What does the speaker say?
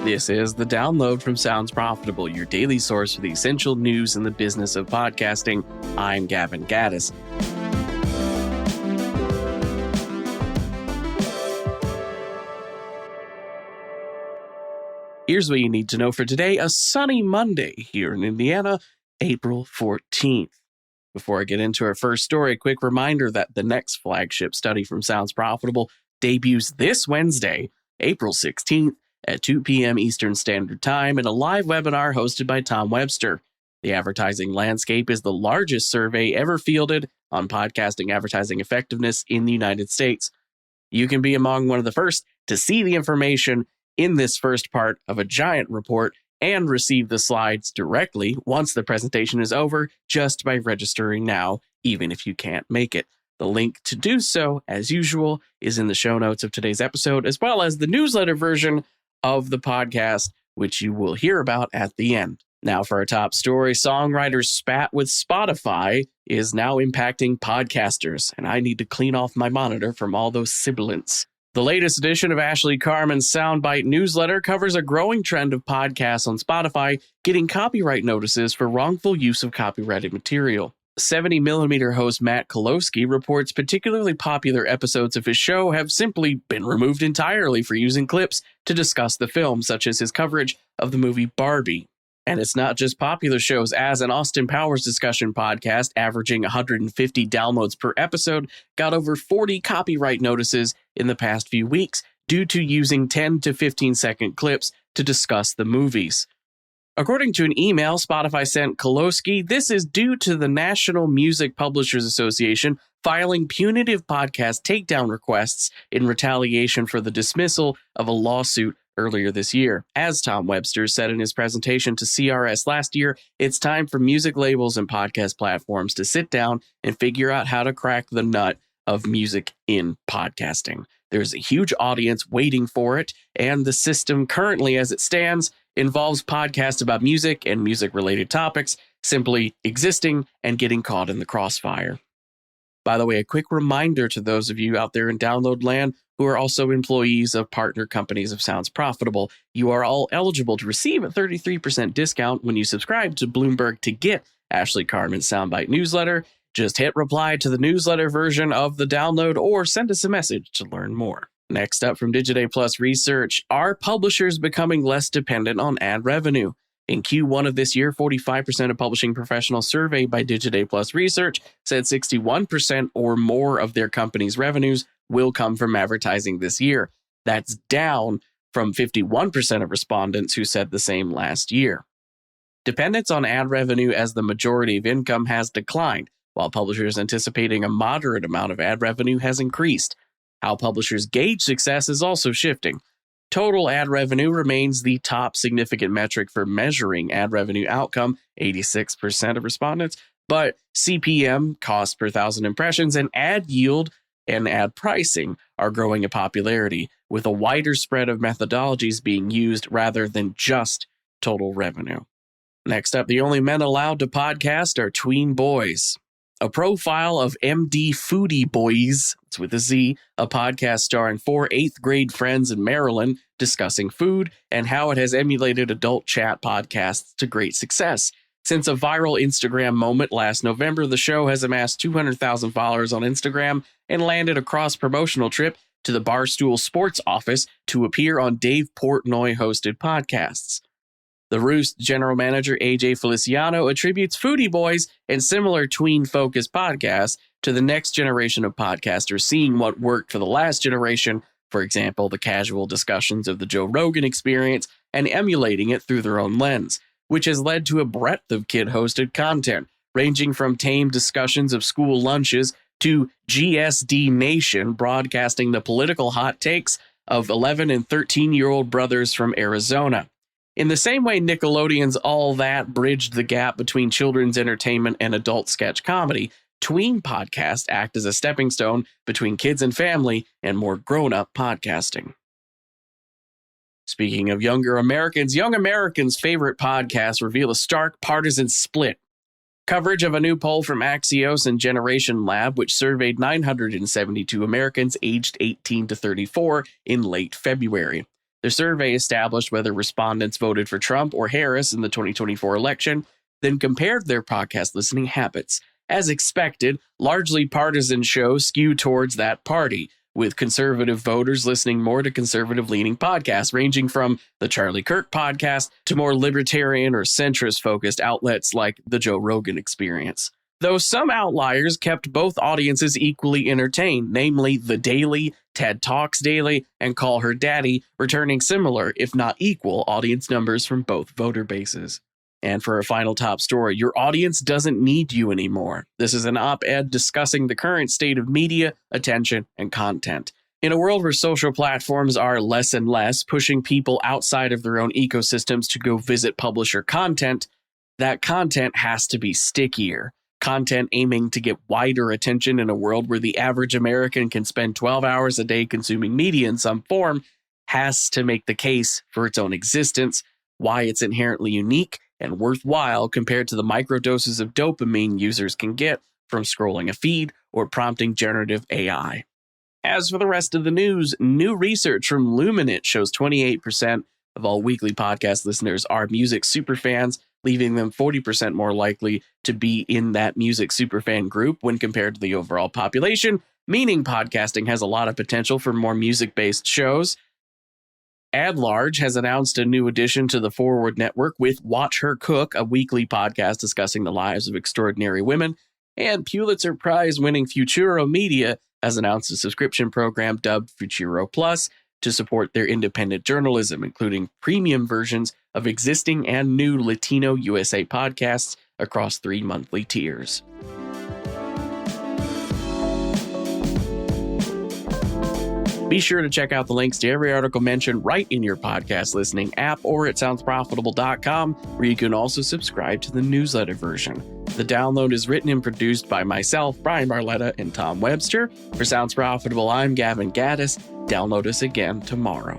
This is The Download from Sounds Profitable, your daily source for the essential news in the business of podcasting. I'm Gavin Gaddis. Here's what you need to know for today, a sunny Monday here in Indiana, April 14th. Before I get into our first story, a quick reminder that the next flagship study from Sounds Profitable debuts this Wednesday, April 16th at 2 p.m. Eastern Standard Time in a live webinar hosted by Tom Webster. The advertising landscape is the largest survey ever fielded on podcasting advertising effectiveness in the United States. You can be among one of the first to see the information in this first part of a giant report and receive the slides directly once the presentation is over just by registering now, even if you can't make it. The link to do so, as usual, is in the show notes of today's episode, as well as the newsletter version of the podcast, which you will hear about at the end. Now for our top story, songwriter's spat with Spotify is now impacting podcasters, and I need to clean off my monitor from all those sibilants. The latest edition of Ashley Carmen's Soundbite newsletter covers a growing trend of podcasts on Spotify getting copyright notices for wrongful use of copyrighted material. 70mm host Matt Kolosky reports particularly popular episodes of his show have simply been removed entirely for using clips to discuss the film, such as his coverage of the movie Barbie. And it's not just popular shows, as an Austin Powers discussion podcast averaging 150 downloads per episode got over 40 copyright notices in the past few weeks due to using 10 to 15 second clips to discuss the movies. According to an email Spotify sent Kolosky, this is due to the National Music Publishers Association filing punitive podcast takedown requests in retaliation for the dismissal of a lawsuit earlier this year. As Tom Webster said in his presentation to CRS last year, it's time for music labels and podcast platforms to sit down and figure out how to crack the nut of music in podcasting. There's a huge audience waiting for it, and the system currently as it stands involves podcasts about music and music-related topics simply existing and getting caught in the crossfire. By the way, a quick reminder to those of you out there in download land who are also employees of partner companies of Sounds Profitable, you are all eligible to receive a 33% discount when you subscribe to Bloomberg to get Ashley Carmen's Soundbite newsletter. Just hit reply to the newsletter version of the download or send us a message to learn more. Next up from Digiday Plus Research, are publishers becoming less dependent on ad revenue? In Q1 of this year, 45% of publishing professionals surveyed by Digiday Plus Research said 61% or more of their company's revenues will come from advertising this year. That's down from 51% of respondents who said the same last year. Dependence on ad revenue as the majority of income has declined, while publishers anticipating a moderate amount of ad revenue has increased. How publishers gauge success is also shifting. Total ad revenue remains the top significant metric for measuring ad revenue outcome, 86% of respondents, but CPM, cost per thousand impressions, and ad yield and ad pricing are growing in popularity, with a wider spread of methodologies being used rather than just total revenue. Next up, the only men allowed to podcast are tween boys. A profile of MD Foodie Boys, it's with a Z, a podcast starring 4 8th-grade friends in Maryland discussing food and how it has emulated adult chat podcasts to great success. Since a viral Instagram moment last November, the show has amassed 200,000 followers on Instagram and landed a cross-promotional trip to the Barstool Sports office to appear on Dave Portnoy-hosted podcasts. The Roost general manager AJ Feliciano attributes Foodie Boys and similar tween-focused podcasts to the next generation of podcasters seeing what worked for the last generation, for example, the casual discussions of the Joe Rogan Experience, and emulating it through their own lens, which has led to a breadth of kid-hosted content, ranging from tame discussions of school lunches to GSD Nation broadcasting the political hot takes of 11 and 13-year-old brothers from Arizona. In the same way Nickelodeon's All That bridged the gap between children's entertainment and adult sketch comedy, tween podcasts act as a stepping stone between kids and family and more grown-up podcasting. Speaking of younger Americans, young Americans' favorite podcasts reveal a stark partisan split. Coverage of a new poll from Axios and Generation Lab, which surveyed 972 Americans aged 18 to 34 in late February. The survey established whether respondents voted for Trump or Harris in the 2024 election, then compared their podcast listening habits. As expected, largely partisan shows skew towards that party, with conservative voters listening more to conservative-leaning podcasts, ranging from the Charlie Kirk podcast to more libertarian or centrist-focused outlets like the Joe Rogan Experience. Though some outliers kept both audiences equally entertained, namely The Daily, TED Talks Daily, and Call Her Daddy, returning similar, if not equal, audience numbers from both voter bases. And for our final top story, your audience doesn't need you anymore. This is an op-ed discussing the current state of media, attention, and content. In a world where social platforms are less and less, pushing people outside of their own ecosystems to go visit publisher content, that content has to be stickier. Content aiming to get wider attention in a world where the average American can spend 12 hours a day consuming media in some form has to make the case for its own existence, why it's inherently unique and worthwhile compared to the microdoses of dopamine users can get from scrolling a feed or prompting generative AI. As for the rest of the news, new research from Luminate shows 28% of all weekly podcast listeners are music superfans, leaving them 40% more likely to be in that music superfan group when compared to the overall population, meaning podcasting has a lot of potential for more music-based shows. AdLarge has announced a new addition to the Forward Network with Watch Her Cook, a weekly podcast discussing the lives of extraordinary women. And Pulitzer Prize-winning Futuro Media has announced a subscription program dubbed Futuro Plus to support their independent journalism, including premium versions of existing and new Latino USA podcasts across 3 monthly tiers. Be sure to check out the links to every article mentioned right in your podcast listening app or at soundsprofitable.com, where you can also subscribe to the newsletter version. The download is written and produced by myself, Brian Barletta, and Tom Webster. For Sounds Profitable, I'm Gavin Gaddis. Download us again tomorrow.